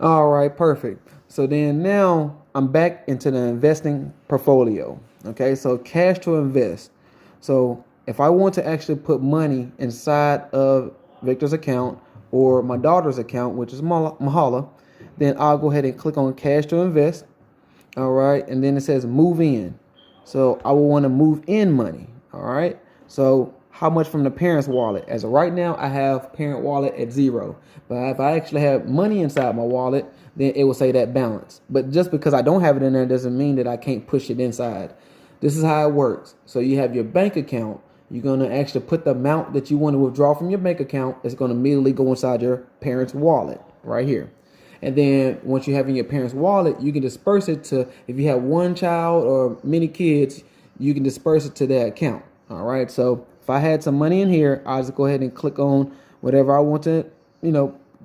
All right, perfect. So then now I'm back into the investing portfolio. Okay, so cash to invest. So if I want to actually put money inside of Victor's account or my daughter's account, which is Mahala, then I'll go ahead and click on cash to invest. All right, and then it says move in. So I will want to move in money. All right, so how much from the parent's wallet? As of right now, I have parent wallet at 0. But if I actually have money inside my wallet, then it will say that balance. But just because I don't have it in there doesn't mean that I can't push it inside. This is how it works. So you have your bank account. You're going to actually put the amount that you want to withdraw from your bank account. It's going to immediately go inside your parent's wallet right here. And then once you have in your parents' wallet, you can disperse it to, if you have one child or many kids, you can disperse it to their account. All right. So if I had some money in here, I'll just go ahead and click on whatever I want to,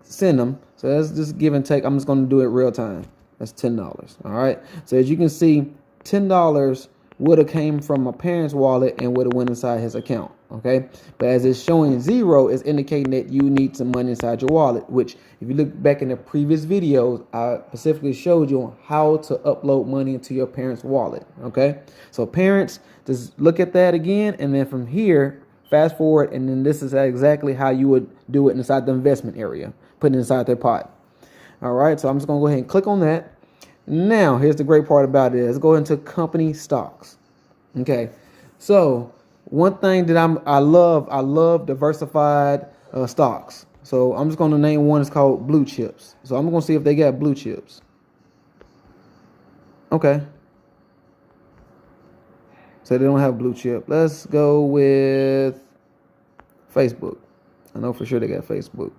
send them. So that's just give and take. I'm just going to do it real time. That's $10. All right. So as you can see, $10 would have came from my parents' wallet and would have went inside his account. Okay. But as it's showing 0, it's indicating that you need some money inside your wallet, which if you look back in the previous videos, I specifically showed you on how to upload money into your parents' wallet. Okay. So parents, just look at that again. And then from here, fast forward. And then this is exactly how you would do it inside the investment area, put it inside their pot. All right. So I'm just going to go ahead and click on that. Now, here's the great part about it. Let's go into company stocks. Okay. So one thing that I love diversified stocks. So I'm just going to name one. It's called blue chips. So I'm going to see if they got blue chips. Okay. So they don't have blue chip. Let's go with Facebook. I know for sure they got Facebook.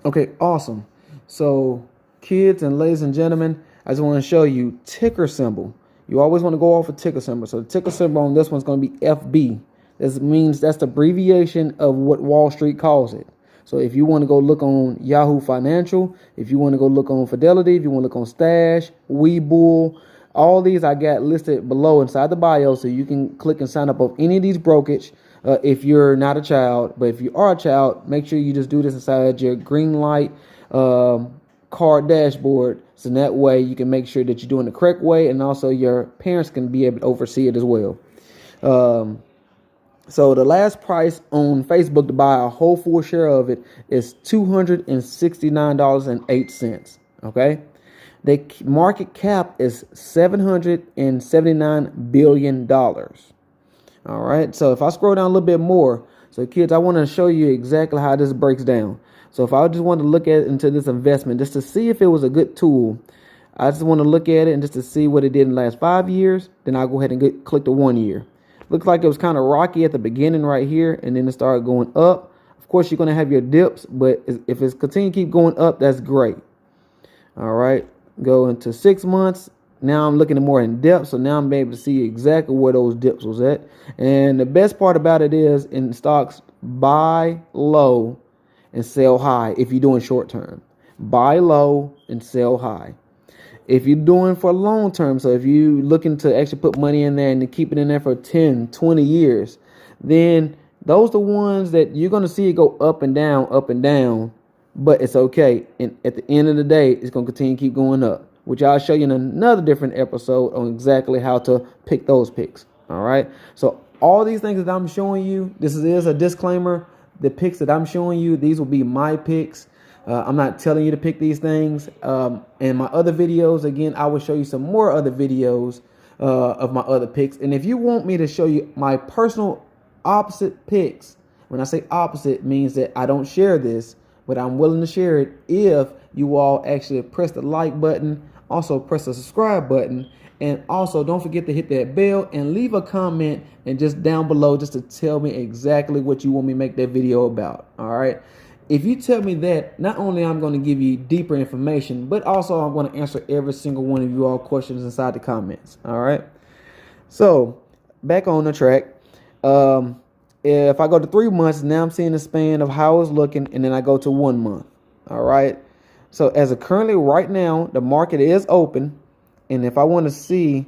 Okay, awesome. So kids and ladies and gentlemen, I just want to show you ticker symbol. You always want to go off a ticker symbol. So the ticker symbol on this one's going to be FB. This means that's the abbreviation of what Wall Street calls it. So if you want to go look on Yahoo Financial, if you want to go look on Fidelity, if you want to look on Stash, Webull, all these I got listed below inside the bio, so you can click and sign up on any of these brokerage if you're not a child. But if you are a child, make sure you just do this inside your Greenlight card dashboard, so that way you can make sure that you're doing the correct way, and also your parents can be able to oversee it as well. So the last price on Facebook to buy a whole full share of it is $269.08. Okay, the market cap is $779 billion. All right, so if I scroll down a little bit more, so kids, I want to show you exactly how this breaks down. So if I just want to look at into this investment just to see if it was a good tool, I just want to look at it and just to see what it did in the last 5 years. Then I'll go ahead and click the 1 year. Looks like it was kind of rocky at the beginning right here, and then it started going up. Of course, you're going to have your dips, but if it's continue to keep going up, that's great. All right, go into 6 months. Now I'm looking at more in depth, so now I'm able to see exactly where those dips was at. And the best part about it is in stocks, buy low and sell high. If you're doing short term, buy low and sell high. If you're doing for long term, so if you're looking to actually put money in there and to keep it in there for 10, 20 years, then those are the ones that you're going to see it go up and down, but it's okay. And at the end of the day, it's going to continue to keep going up, which I'll show you in another different episode on exactly how to pick those picks. All right. So all these things that I'm showing you, this is a disclaimer. The picks that I'm showing you, these will be my picks. I'm not telling you to pick these things. In my other videos, again, I will show you some more other videos of my other picks. And if you want me to show you my personal opposite picks, when I say opposite, it means that I don't share this, but I'm willing to share it if you all actually press the like button, also press the subscribe button, and also don't forget to hit that bell and leave a comment and just down below just to tell me exactly what you want me to make that video about. All right. If you tell me that, not only I'm going to give you deeper information, but also I'm going to answer every single one of you all questions inside the comments. All right. So back on the track. If I go to 3 months, now I'm seeing the span of how it's looking, and then I go to 1 month. All right. So as of currently right now, the market is open. And if I want to see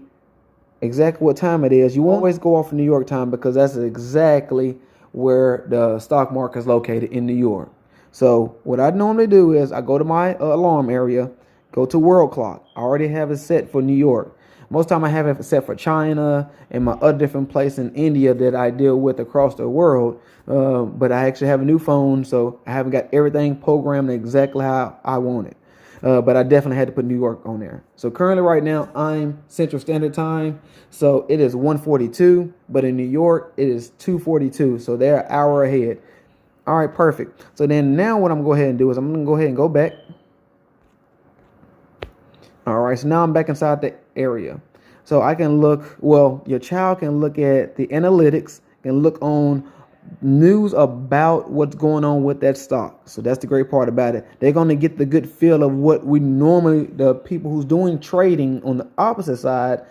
exactly what time it is, you won't always go off New York time because that's exactly where the stock market is located in New York. So what I normally do is I go to my alarm area, go to world clock. I already have it set for New York. Most time I have it set for China and my other different place in India that I deal with across the world. But I actually have a new phone, so I haven't got everything programmed exactly how I want it. But I definitely had to put New York on there. So currently right now I'm Central Standard Time. So it is 1:42, but in New York it is 2:42. So they're an hour ahead. All right, perfect. So then now what I'm going to go ahead and do is I'm going to go ahead and go back. All right, so now I'm back inside the area. So I can look, well, your child can look at the analytics, can look on news about what's going on with that stock. So that's the great part about it. They're going to get the good feel of what we normally, the people who's doing trading on the opposite side,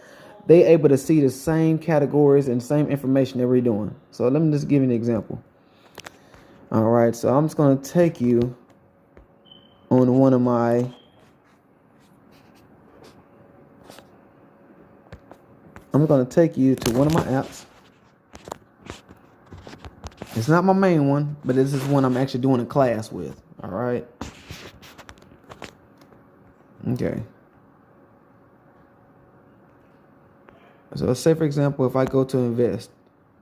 they able to see the same categories and same information that we're doing. So let me just give you an example. All right, so I'm just going to take you on one of my I'm going to take you to one of my apps. It's not my main one, but this is one I'm actually doing a class with. All right. Okay. So let's say, for example, if I go to invest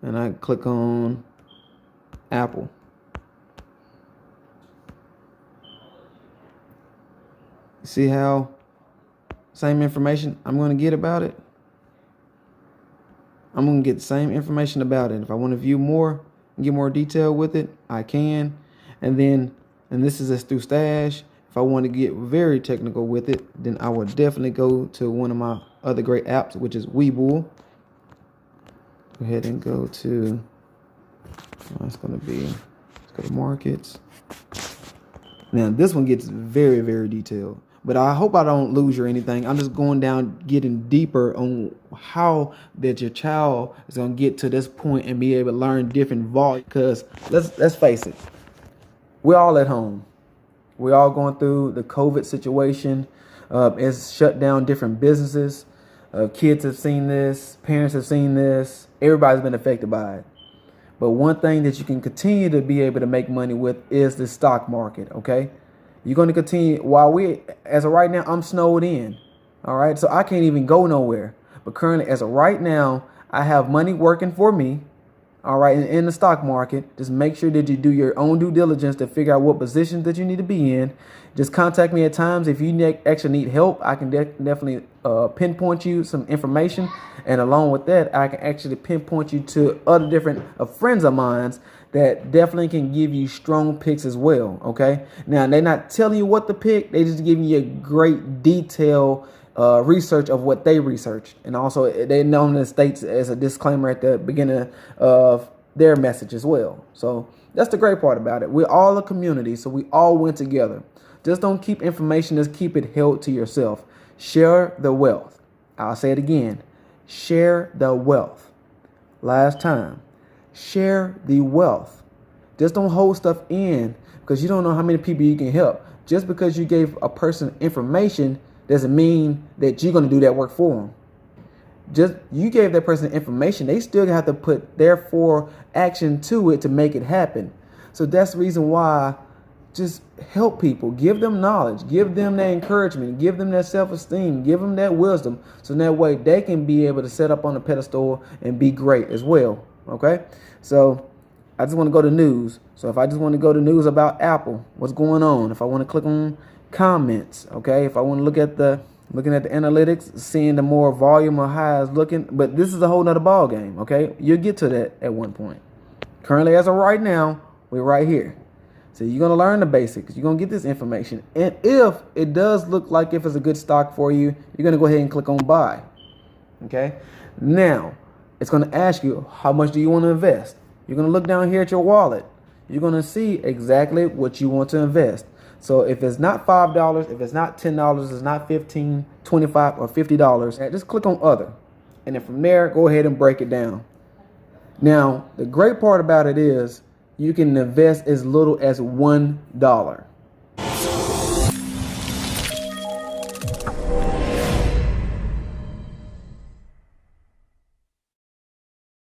and I click on Apple. See how same information I'm going to get about it? I'm going to get the same information about it. If I want to view more and get more detail with it, I can. And this is just through Stash. If I want to get very technical with it, then I would definitely go to one of my other great apps, which is Webull. Go ahead and go to, let's go to markets. Now this one gets very, very detailed. But I hope I don't lose you or anything. I'm just going down, getting deeper on how that your child is going to get to this point and be able to learn different volume. Because let's face it, we're all at home. We're all going through the COVID situation. It's shut down different businesses. Kids have seen this. Parents have seen this. Everybody's been affected by it. But one thing that you can continue to be able to make money with is the stock market, okay? You're going to continue while as of right now, I'm snowed in. All right. So I can't even go nowhere. But currently, as of right now, I have money working for me. All right. In the stock market, just make sure that you do your own due diligence to figure out what positions that you need to be in. Just contact me at times. If you actually need help, I can definitely pinpoint you some information. And along with that, I can actually pinpoint you to other different friends of mine that definitely can give you strong picks as well. Okay. Now, they're not telling you what to pick. They just giving you a great detail research of what they researched. And also they known in the States as a disclaimer at the beginning of their message as well. So that's the great part about it. We're all a community. So we all went together. Just don't keep information. Just keep it held to yourself. Share the wealth. I'll say it again. Share the wealth. Last time. Share the wealth. Just don't hold stuff in because you don't know how many people you can help. Just because you gave a person information doesn't mean that you're going to do that work for them. Just you gave that person information, they still have to put their action to it to make it happen. So that's the reason why just help people, give them knowledge, give them that encouragement, give them that self-esteem, give them that wisdom. So that way they can be able to set up on a pedestal and be great as well. Okay. So I just want to go to news. So if I just want to go to news about Apple, what's going on? If I want to click on comments, okay. If I want to looking at the analytics, seeing the more volume or highs looking, but this is a whole nother ball game. Okay. You'll get to that at one point. Currently, as of right now, we're right here. So you're going to learn the basics. You're going to get this information. And if it does look like if it's a good stock for you, you're going to go ahead and click on buy. Okay. Now, it's going to ask you, how much do you want to invest? You're going to look down here at your wallet. You're going to see exactly what you want to invest. So if it's not $5, if it's not $10, it's not $15, $25, or $50, just click on other. And then from there, go ahead and break it down. Now, the great part about it is you can invest as little as $1.